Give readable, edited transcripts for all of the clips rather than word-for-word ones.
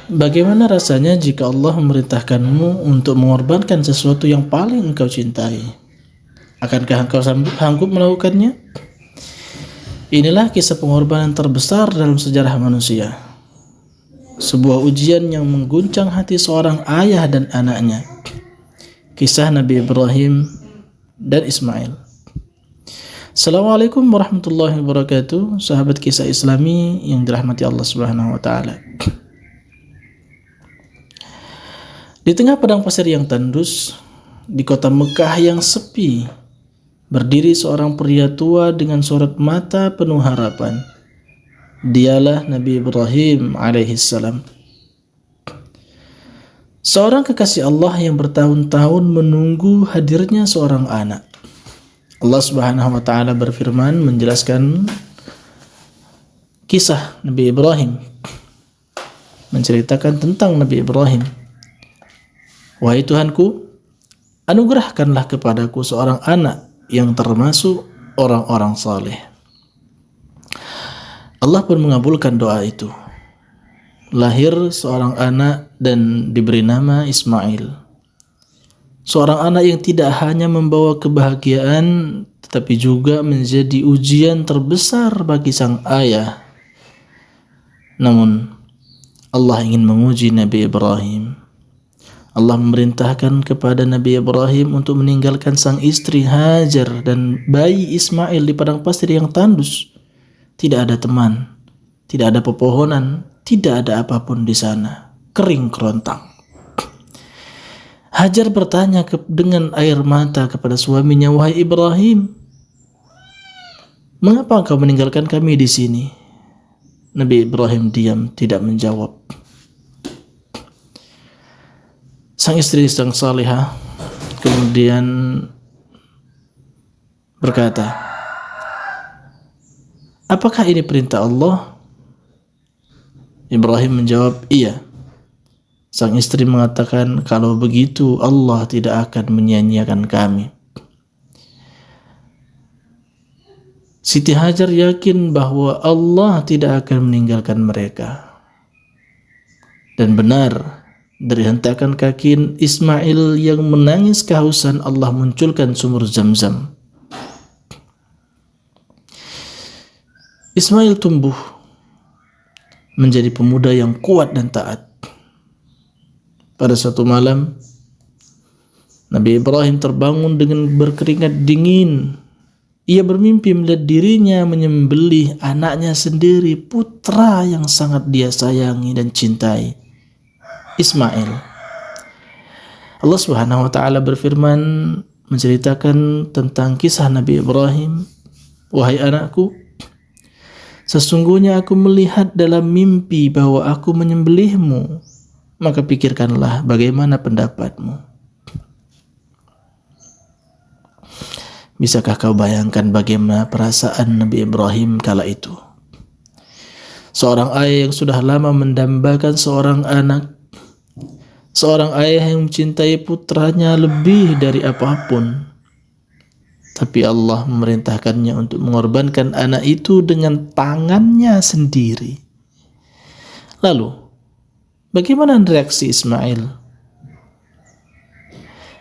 Bagaimana rasanya jika Allah memerintahkanmu untuk mengorbankan sesuatu yang paling engkau cintai? Akankah engkau sanggup melakukannya? Inilah kisah pengorbanan terbesar dalam sejarah manusia. Sebuah ujian yang mengguncang hati seorang ayah dan anaknya. Kisah Nabi Ibrahim dan Ismail. Assalamualaikum warahmatullahi wabarakatuh, sahabat kisah Islami yang dirahmati Allah Subhanahu wa taala. Di tengah padang pasir yang tandus, di kota Mekah yang sepi, berdiri seorang pria tua dengan sorot mata penuh harapan. Dialah Nabi Ibrahim alaihissalam. Seorang kekasih Allah yang bertahun-tahun menunggu hadirnya seorang anak. Allah Subhanahu wa taala berfirman menjelaskan kisah Nabi Ibrahim, menceritakan tentang Nabi Ibrahim. Wahai Tuhanku, anugerahkanlah kepadaku seorang anak yang termasuk orang-orang saleh. Allah pun mengabulkan doa itu. Lahir seorang anak dan diberi nama Ismail. Seorang anak yang tidak hanya membawa kebahagiaan, tetapi juga menjadi ujian terbesar bagi sang ayah. Namun, Allah ingin menguji Nabi Ibrahim. Allah memerintahkan kepada Nabi Ibrahim untuk meninggalkan sang istri Hajar dan bayi Ismail di padang pasir yang tandus. Tidak ada teman, tidak ada pepohonan, tidak ada apapun di sana. Kering kerontang. Hajar bertanya dengan air mata kepada suaminya, "Wahai Ibrahim, mengapa engkau meninggalkan kami di sini?" Nabi Ibrahim diam, tidak menjawab. Sang istri sang salihah kemudian berkata, "Apakah ini perintah Allah?" Ibrahim menjawab, "Iya." Sang istri mengatakan, "Kalau begitu Allah tidak akan menyia-nyiakan kami." Siti Hajar yakin bahwa Allah tidak akan meninggalkan mereka. Dan benar, dari hentakan kaki Ismail yang menangis kehausan, Allah munculkan sumur Zam-Zam. Ismail tumbuh menjadi pemuda yang kuat dan taat. Pada suatu malam, Nabi Ibrahim terbangun dengan berkeringat dingin. Ia bermimpi melihat dirinya menyembelih anaknya sendiri, putra yang sangat dia sayangi dan cintai, Ismail. Allah Subhanahu wa taala berfirman menceritakan tentang kisah Nabi Ibrahim, "Wahai anakku, sesungguhnya aku melihat dalam mimpi bahwa aku menyembelihmu, maka pikirkanlah bagaimana pendapatmu." Bisakah kau bayangkan bagaimana perasaan Nabi Ibrahim kala itu? Seorang ayah yang sudah lama mendambakan seorang anak, seorang ayah yang mencintai putranya lebih dari apapun, tapi Allah memerintahkannya untuk mengorbankan anak itu dengan tangannya sendiri. Lalu, bagaimana reaksi Ismail?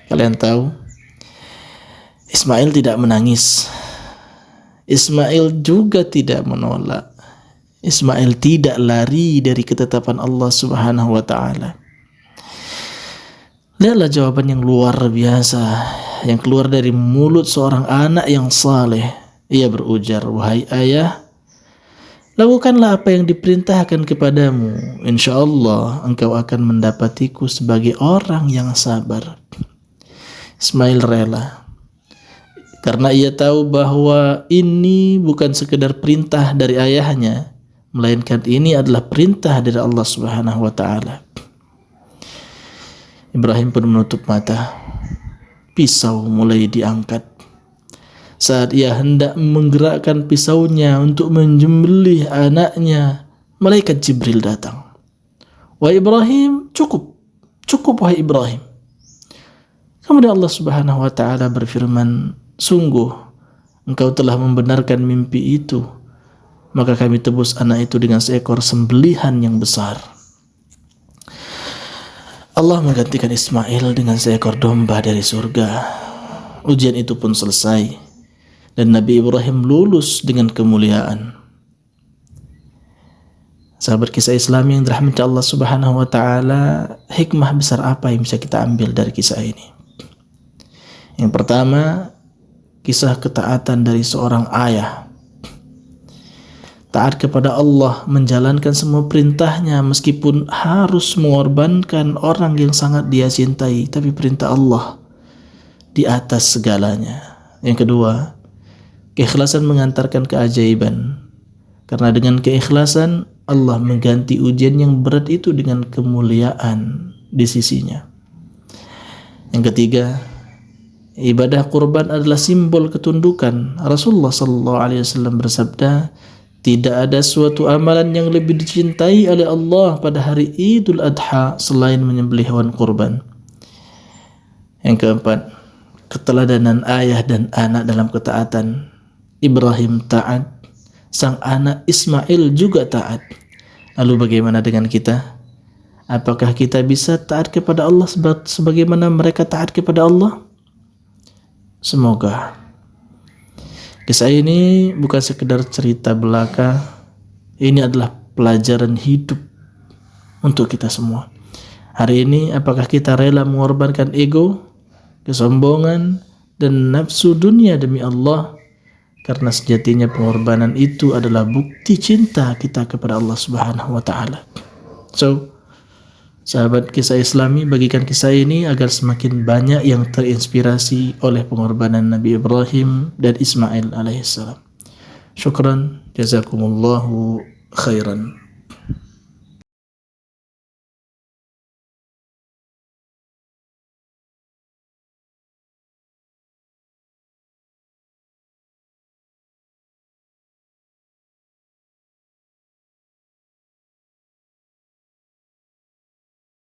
Kalian tahu, Ismail tidak menangis. Ismail juga tidak menolak. Ismail tidak lari dari ketetapan Allah Subhanahu wa taala. Lihatlah jawaban yang luar biasa yang keluar dari mulut seorang anak yang saleh. Ia berujar, "Wahai ayah, lakukanlah apa yang diperintahkan kepadamu. Insya Allah engkau akan mendapatiku sebagai orang yang sabar." Ismail rela. Karena ia tahu bahwa ini bukan sekedar perintah dari ayahnya, melainkan ini adalah perintah dari Allah Subhanahu wa taala. Ibrahim pun menutup mata. Pisau mulai diangkat. Saat ia hendak menggerakkan pisaunya untuk menyembelih anaknya, malaikat Jibril datang. "Wahai Ibrahim, cukup wahai Ibrahim." Kemudian Allah Subhanahu wa taala berfirman, "Sungguh engkau telah membenarkan mimpi itu, maka kami tebus anak itu dengan seekor sembelihan yang besar. Allah menggantikan Ismail dengan seekor domba dari surga. Ujian itu pun selesai dan Nabi Ibrahim lulus dengan kemuliaan. Sahabat kisah Islam yang dirahmati Allah Subhanahu wa taala, hikmah besar apa yang bisa kita ambil dari kisah ini? Yang pertama, kisah ketaatan dari seorang ayah. Taat kepada Allah, menjalankan semua perintahnya meskipun harus mengorbankan orang yang sangat dia cintai, tapi perintah Allah di atas segalanya. Yang kedua, keikhlasan mengantarkan keajaiban. Karena dengan keikhlasan Allah mengganti ujian yang berat itu dengan kemuliaan di sisinya. Yang ketiga, ibadah kurban adalah simbol ketundukan. Rasulullah SAW bersabda, tidak ada suatu amalan yang lebih dicintai oleh Allah pada hari Idul Adha selain menyembelih hewan kurban. Yang keempat, keteladanan ayah dan anak dalam ketaatan. Ibrahim taat, sang anak Ismail juga taat. Lalu bagaimana dengan kita? Apakah kita bisa taat kepada Allah sebagaimana mereka taat kepada Allah? Semoga. Kisah ini bukan sekedar cerita belaka, ini adalah pelajaran hidup untuk kita semua. Hari ini apakah kita rela mengorbankan ego, kesombongan, dan nafsu dunia demi Allah? Karena sejatinya pengorbanan itu adalah bukti cinta kita kepada Allah Subhanahu wa taala. So, sahabat kisah Islami, bagikan kisah ini agar semakin banyak yang terinspirasi oleh pengorbanan Nabi Ibrahim dan Ismail alaihissalam. Syukran, jazakumullahu khairan.